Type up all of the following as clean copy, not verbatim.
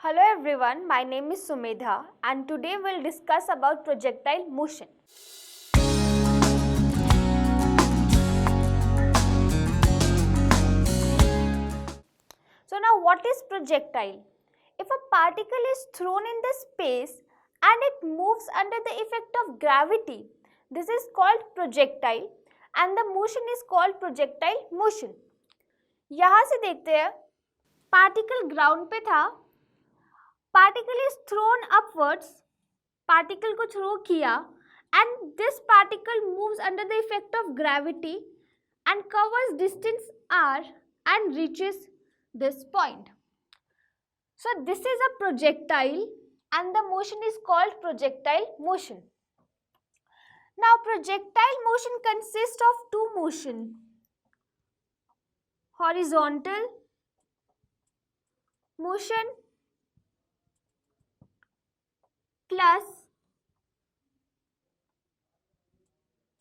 Hello everyone, my name is Sumedha and today we'll discuss about projectile motion. So now what is projectile? If a particle is thrown in the space and it moves under the effect of gravity, this is called projectile and the motion is called projectile motion. यहाँ से देखते हैं, particle ground पे था, particle is thrown upwards, particle को throw किया and this particle moves under the effect of gravity and covers distance r and reaches this point. So this is a projectile and the motion is called projectile motion. Now projectile motion consists of two motion, horizontal motion plus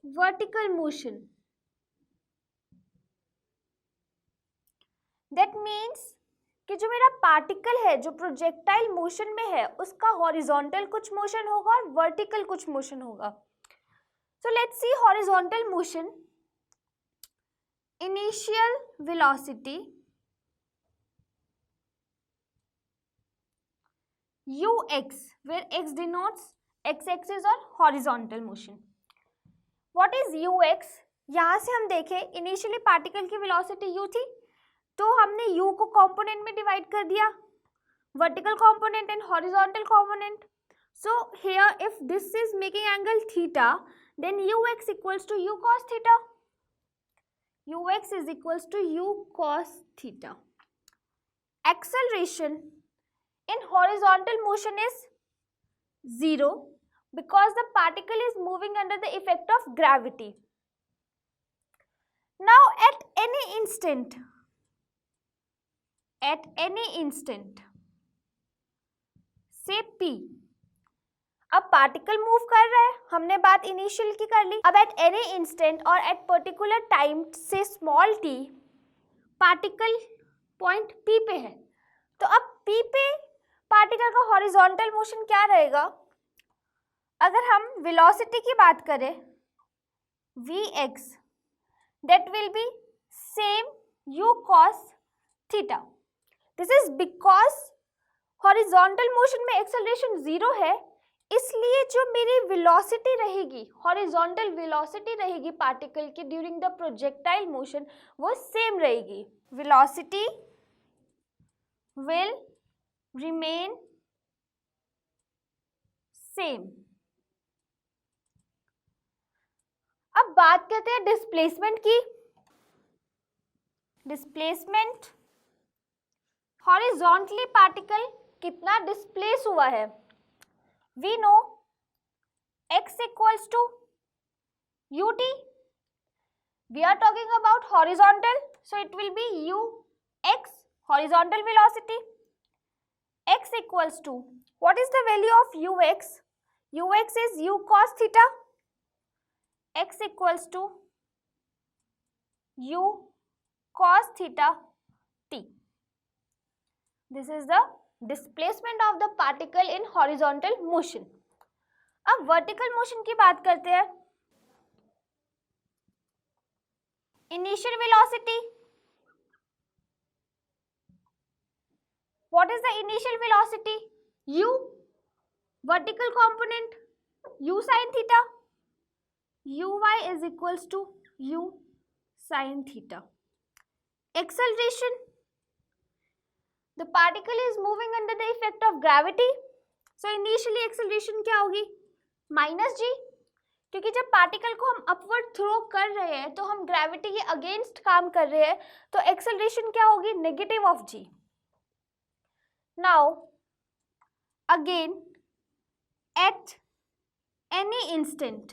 vertical motion. That means कि जो मेरा particle है जो projectile motion में है उसका horizontal कुछ motion होगा और वर्टिकल कुछ मोशन होगा. So let's see horizontal motion. Initial velocity ux, where x denotes x-axis और horizontal motion. What is ux? यहाँ से हम देखें इनिशियली पार्टिकल की वेलोसिटी u थी तो हमने u को कंपोनेंट में डिवाइड कर दिया, vertical component and horizontal component. So here if this is making angle theta then ux equals to u cos theta. ux is equals to u cos theta. Acceleration in horizontal motion is 0 because the particle is moving under the effect of gravity. Now at any instant say p, अब particle move कर रहा है, हमने बात initial की कर ली. अब at any instant और एट पर्टिकुलर टाइम से small t particle point p पे है, तो अब p पे पार्टिकल का हॉरिजॉन्टल मोशन क्या रहेगा? अगर हम वेलोसिटी की बात करें vx, that will be same u cos theta. This is because horizontal motion में एक्सेलरेशन 0 है, इसलिए जो मेरी वेलोसिटी रहेगी, हॉरिजॉन्टल वेलोसिटी रहेगी पार्टिकल की ड्यूरिंग द प्रोजेक्टाइल मोशन वो सेम रहेगी. Velocity will remain same. अब बात करते हैं डिस्प्लेसमेंट की. डिस्प्लेसमेंट हॉरिजॉन्टली पार्टिकल कितना डिस्प्लेस हुआ है. We know x equals to ut. We are talking about horizontal, so it will be ux, horizontal velocity. X equals to, what is the value of ux? Ux is u cos theta. X equals to u cos theta t. This is the displacement of the particle in horizontal motion. अब vertical motion की बात करते हैं. Initial velocity, what is the initial velocity? u, vertical component u sin theta, uy is equals to u sin theta. Acceleration, the particle is moving under the effect of gravity, so initially acceleration क्या होगी? Minus g, क्योंकि जब particle को हम upward throw कर रहे हैं तो हम ग्रेविटी के अगेंस्ट काम कर रहे हैं, तो एक्सेलरेशन क्या होगी? Negative of g. Now again at any instant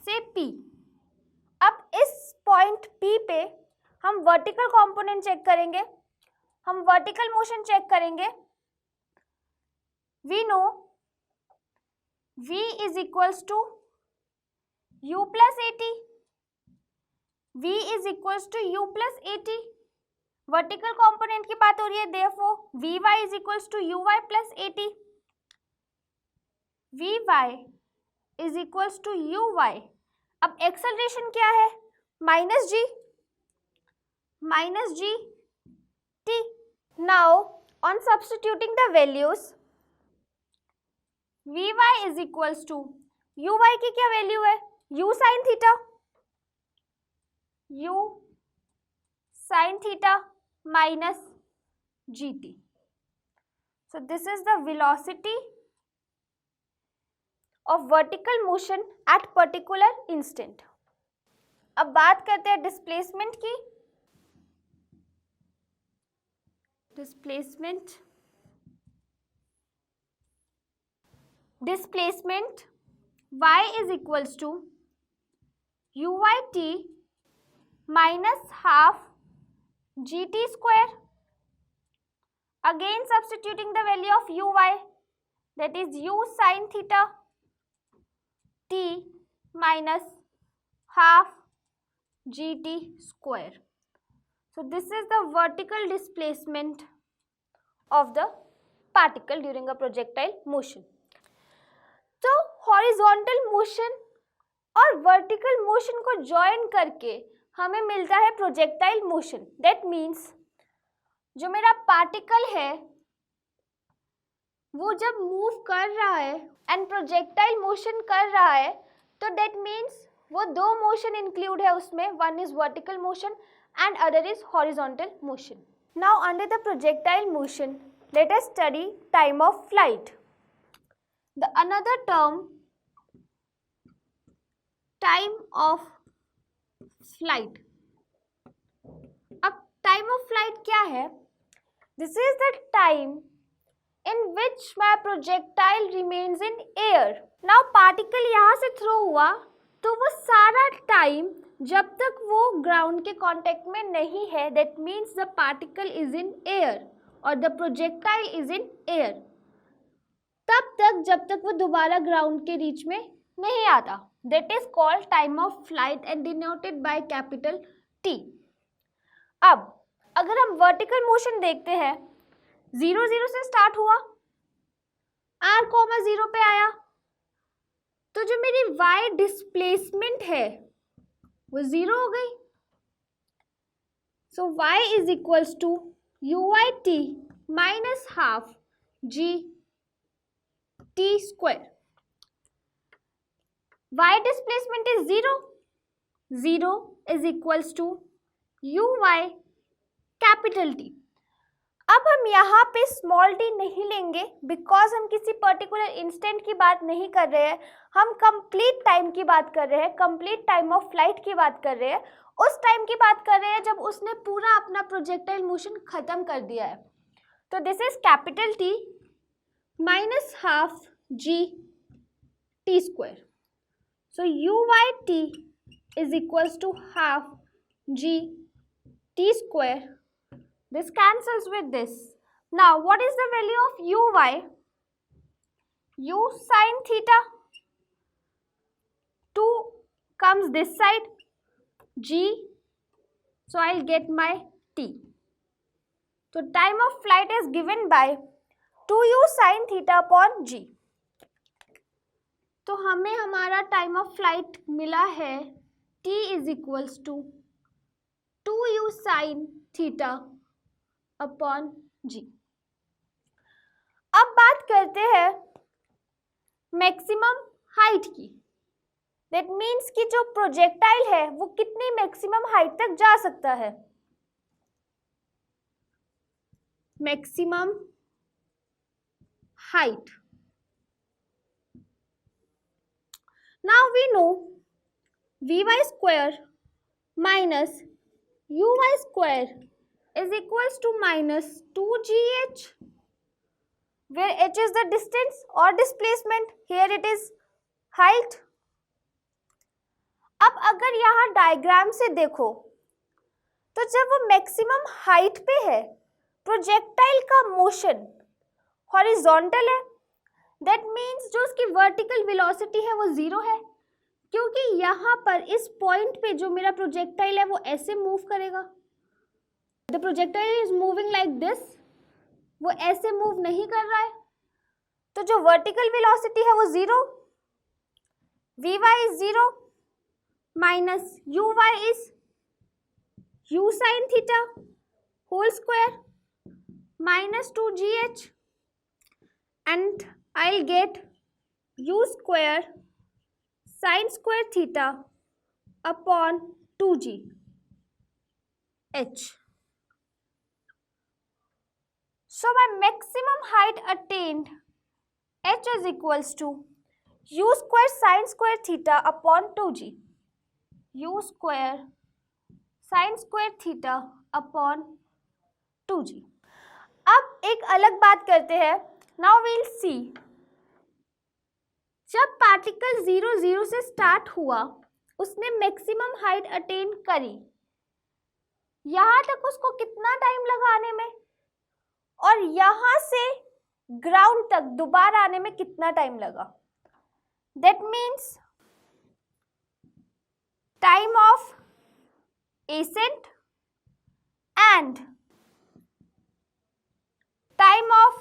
से p, अब इस पॉइंट p पे हम वर्टिकल कंपोनेंट चेक करेंगे, हम वर्टिकल मोशन चेक करेंगे. We know v is equals to u plus at. v is equals to u plus at. Vertical component की बात हो रही है, therefore Vy is equals to Uy plus AT. Vy is equals to Uy. अब acceleration क्या है? Minus g t. Now on substituting the values, Vy is equals to Uy की क्या वैल्यू है? U sine theta, U sine theta minus gt. So this is the velocity of vertical motion at particular instant. अब बात करते हैं displacement की. Displacement y is equals to uyt minus half gt square. Again substituting the value of uy, that is u sin theta t minus half gt square. So this is the vertical displacement of the particle during a projectile motion. तो horizontal motion और vertical motion को join करके हमें मिलता है projectile motion. That means जो मेरा particle है वो जब मूव कर रहा है एंड प्रोजेक्टाइल मोशन कर रहा है, तो दैट मीन्स वो दो मोशन इंक्लूड है उसमें. One is vertical motion and other is horizontal motion. Now under the projectile motion let us study time of flight. The another term, time of flight. अब time of flight क्या है? This is the time in which my projectile remains in air. Now particle यहाँ से throw हुआ तो वो सारा time जब तक वो ground के contact में नहीं है, that means the particle is in air or the projectile is in air. तब तक जब तक वो दोबारा ग्राउंड के रीच में नहीं आता. That is called time of flight and denoted by capital T. अब अगर हम वर्टिकल मोशन देखते हैं, 0 से स्टार्ट हुआ, r, 0 पे आया, तो जो मेरी y डिस्प्लेसमेंट है वो 0 हो गई. So y is equals to uyt minus half g t square. Y displacement is 0. 0 is equals to uy capital T. अब हम यहाँ पे स्मॉल t नहीं लेंगे बिकॉज हम किसी पर्टिकुलर इंस्टेंट की बात नहीं कर रहे हैं, हम कंप्लीट टाइम की बात कर रहे हैं, कंप्लीट टाइम ऑफ फ्लाइट की बात कर रहे हैं, उस टाइम की बात कर रहे हैं जब उसने पूरा अपना प्रोजेक्टाइल मोशन खत्म कर दिया है. तो this is capital T minus half g t square. So uyt is equals to half g t square. This cancels with this. Now what is the value of uy? U sin theta. 2 comes this side, g, so I'll get my t. So time of flight is given by 2u sin theta upon g. तो हमें हमारा time of flight मिला है t is equals to 2u sin theta upon g. अब बात करते हैं maximum height की. दैट मीन्स कि जो प्रोजेक्टाइल है वो कितनी मैक्सिमम हाइट तक जा सकता है. Maximum height. Now we know Vy square minus Uy square is equals to minus 2gh, where h is the distance or displacement, here it is height. अब अगर यहाँ डायग्राम से देखो तो जब वो मैक्सिमम हाइट पे है, प्रोजेक्टाइल का मोशन हॉरिजॉन्टल है, दैट मीन्स जो उसकी वर्टिकल वेलोसिटी है वो 0 है, क्योंकि यहाँ पर इस पॉइंट पे जो मेरा प्रोजेक्टाइल है वो ऐसे मूव करेगा. The projectile is moving like this, वो ऐसे मूव नहीं कर रहा है, तो जो वर्टिकल वेलोसिटी है वो 0, Vy is 0 minus Uy is u sin theta whole square minus 2gh, and I'll get u square sin square theta upon 2g h. So my maximum height attained h is equals to u square sin square theta upon 2g, u square sin square theta upon 2g. अब एक अलग बात करते हैं. Now we'll see. जब particle 0 0 से start हुआ, उसने मैक्सिमम हाइट अटेन करी, यहां तक उसको कितना टाइम लगा आने में, और यहां से ग्राउंड तक दोबारा आने में कितना टाइम लगा. That means time of ascent and time of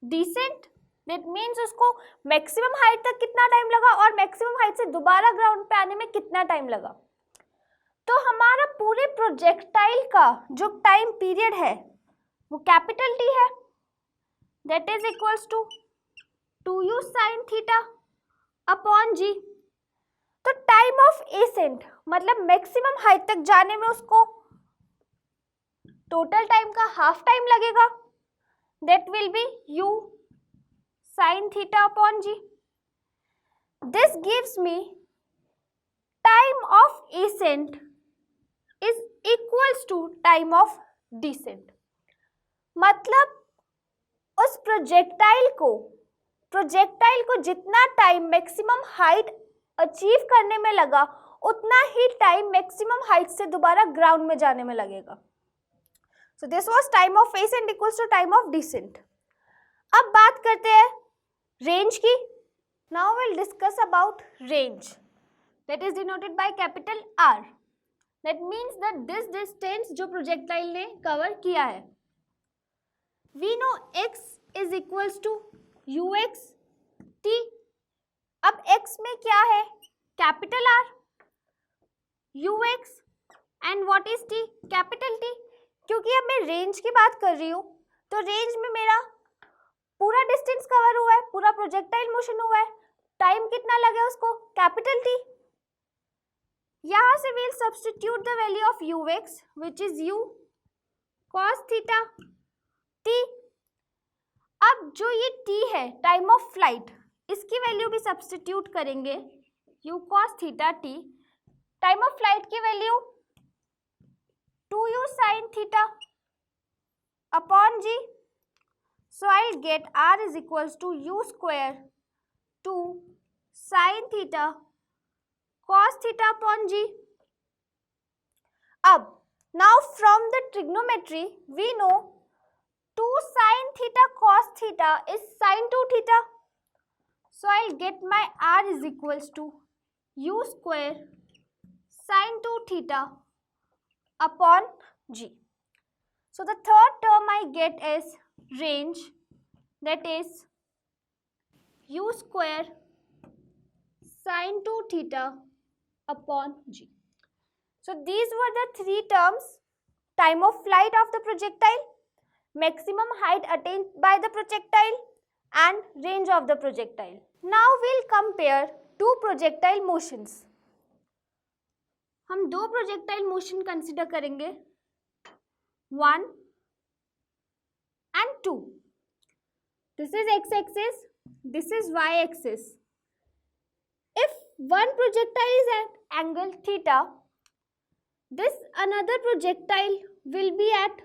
descent. That means उसको मैक्सिमम हाइट तक कितना टाइम लगा और मैक्सिमम हाइट से दोबारा ग्राउंड पे आने में कितना टाइम लगा. तो हमारा पूरे प्रोजेक्टाइल का जो टाइम पीरियड है वो कैपिटल टी है, that is equals to 2u sin theta upon G. तो टाइम ऑफ एसेंट मतलब मैक्सिमम हाइट तक जाने में उसको टोटल टाइम का हाफ टाइम लगेगा, that will be u sin theta upon g. This gives me time of ascent is equals to time of descent. मतलब उस प्रोजेक्टाइल को जितना टाइम मैक्सिमम हाइट अचीव करने में लगा, उतना ही टाइम मैक्सिमम हाइट से दोबारा ग्राउंड में जाने में लगेगा. So this was time of ascent equals to time of descent. अब बात करते हैं रेंज की. Now we'll discuss about range, that is denoted by capital R. That means that this distance जो प्रोजेक्टाइल ने कवर किया है. We know x is equals to ux t. अब x में क्या है? Capital R, ux and what is t? Capital T. क्योंकि अब मैं रेंज की बात कर रही हूँ, तो रेंज में मेरा पूरा डिस्टेंस कवर हुआ है, पूरा प्रोजेक्टाइल मोशन हुआ है. टाइम कितना लगे उसको? Capital T. यहां से we'll substitute the value of ux which is u cos theta t. अब जो ये t है टाइम ऑफ फ्लाइट, इसकी वैल्यू भी सब्स्टिट्यूट करेंगे, u cos theta t. Time of flight की value 2u sin theta upon g. So I'll get r is equals to u square 2 sin theta cos theta upon g. अब now from the trigonometry we know 2 sin theta cos theta is sin 2 theta. So I'll get my r is equals to u square sin 2 theta upon g. So the third term I get is range, that is u square sin 2 theta upon g. So these were the three terms: time of flight of the projectile, maximum height attained by the projectile, and range of the projectile. Now we'll compare two projectile motions. हम दो projectile motion consider करेंगे, 1 and 2. This is x-axis, this is y-axis. If one projectile is at angle theta, this another projectile will be at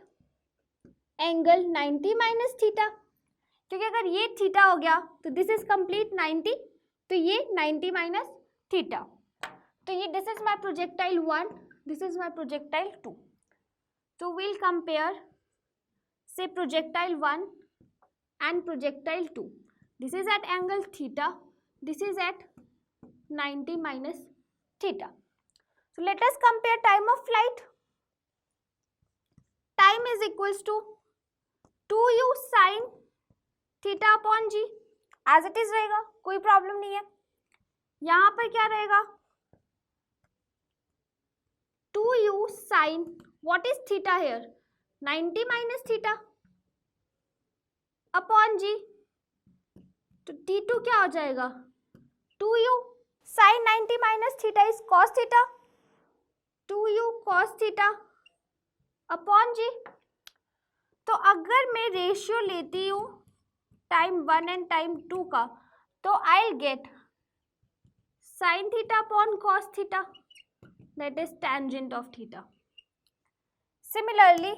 angle 90 minus theta. क्योंकि अगर ये theta हो गया तो this is complete 90, तो ये 90 माइनस थीटा. तो ये this is my projectile 1, this is my projectile 2. तो we'll compare say projectile 1 and projectile 2. This is at angle theta, this is at 90 minus theta. So let us compare time of flight. Time is equals to 2u sine theta upon g, as it is रहेगा, कोई problem नहीं है। यहाँ पर क्या रहेगा, 2u sine, what is theta here, 90 minus theta upon G, तो t2 क्या हो जाएगा, 2u sine 90 minus theta is cos theta, 2u cos theta upon G. तो अगर मैं रेशियो लेती हूँ टाइम 1 एंड टाइम 2 का, तो I will get sign theta upon cos theta, that is tangent of theta. Similarly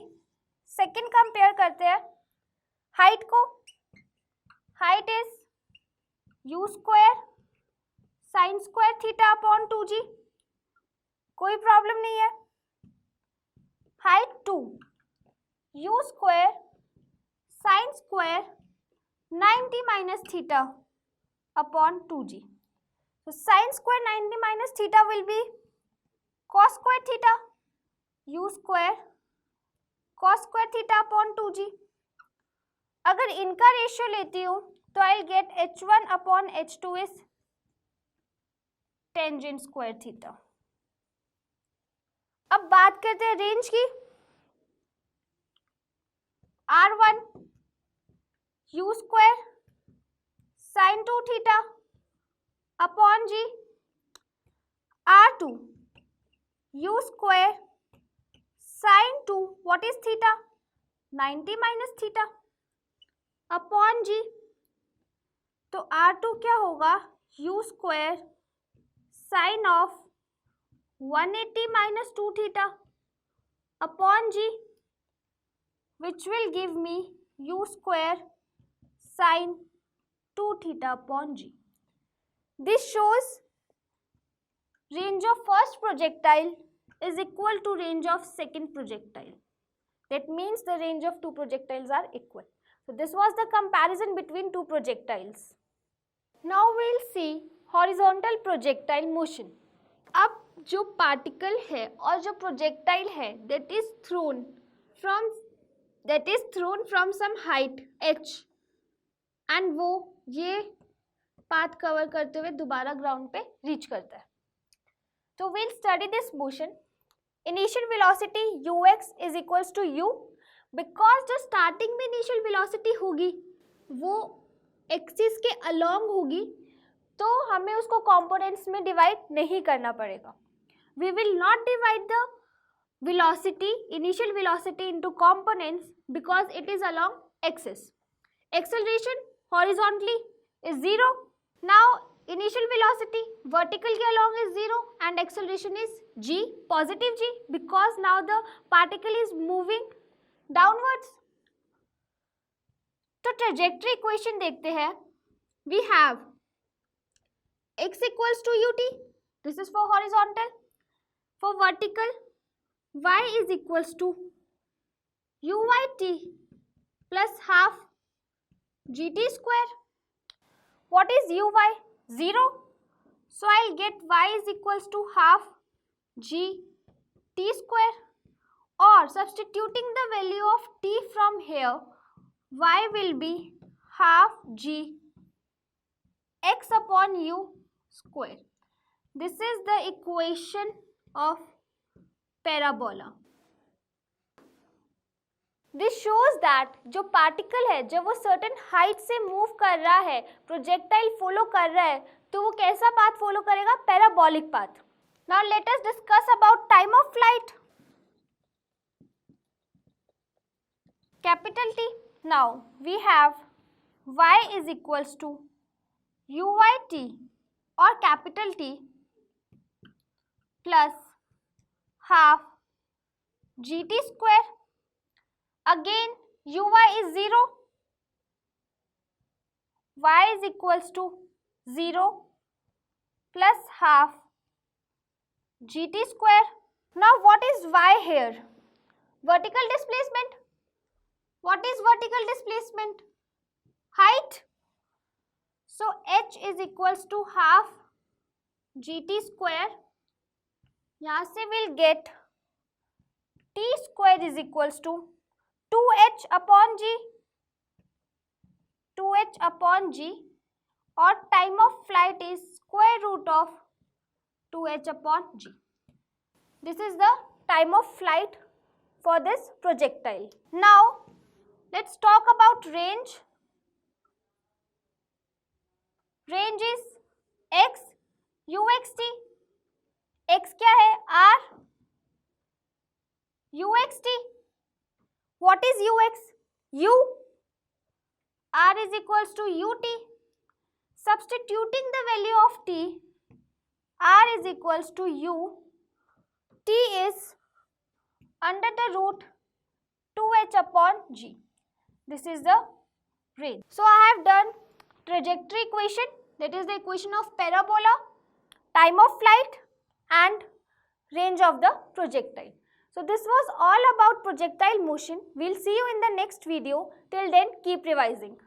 second compare करते हैं height को, height is u square sine square theta upon 2g, कोई प्रॉब्लम नहीं है। Height 2 u square sine square 90 minus theta upon 2g, so sin square 90 minus theta will be cos square theta, u square cos square theta upon 2g। अगर इनका ratio लेती हूँ तो I get h1 upon h2 is tangent square theta. अब बात करते हैं range की, r1 u square sine 2 theta upon ji, r2 u square sine 2, what is theta, 90 minus theta upon G. तो r2 क्या होगा, u square sine of 180 minus 2 theta upon ji, which will give me u square sine 2 theta upon ji. This shows range of first projectile is equal to range of second projectile. That means the range of two projectiles are equal. So this was the comparison between two projectiles. Now we'll see horizontal projectile motion. अब जो particle है और जो projectile है that is thrown from some height h and वो ये path cover करते हुए दोबारा ग्राउंड पे रीच करता है। तो we'll study this motion. Initial velocity ux is equals to u, because जो स्टार्टिंग में इनिशियल वेलोसिटी होगी वो एक्सिस के अलोंग होगी, तो हमें उसको कंपोनेंट्स में डिवाइड नहीं करना पड़ेगा। We will not divide the velocity, initial velocity into components because it is along axis. Acceleration horizontally is 0. Now initial velocity vertical के along is 0 and acceleration is g, positive g, because now the particle is moving downwards. तो trajectory equation देखते हैं। We have x equals to ut, this is for horizontal. For vertical, y is equals to uyt plus half gt square. What is uy? 0. So I'll get y is equals to half gt square, or substituting the value of t from here, y will be half g x upon u square. This is the equation of parabola. This shows that जो particle है जब वो certain height से move कर रहा है, projectile follow कर रहा है, तो वो कैसा पाथ फॉलो करेगा, parabolic path. Now let us discuss about time of flight. Capital T, now we have y is equals to uyt और capital T plus half gt square. Again uy is 0, y is equals to 0 plus half gt square. Now what is y here? Vertical displacement. What is vertical displacement? Height. So h is equals to half gt square. यहाँ से we'll get t square is equals to 2h upon g, 2h upon g, or time of flight is square root of 2h upon g. This is the time of flight for this projectile. Now, let's talk about range. Range is x, uxt. x क्या है? r, uxt. What is ux? u. r is equals to ut. Substituting the value of t, r is equals to u. t is under the root 2h upon g. This is the range. So I have done trajectory equation, that is the equation of parabola, time of flight and range of the projectile. So this was all about projectile motion. We'll see you in the next video. Till then, keep revising.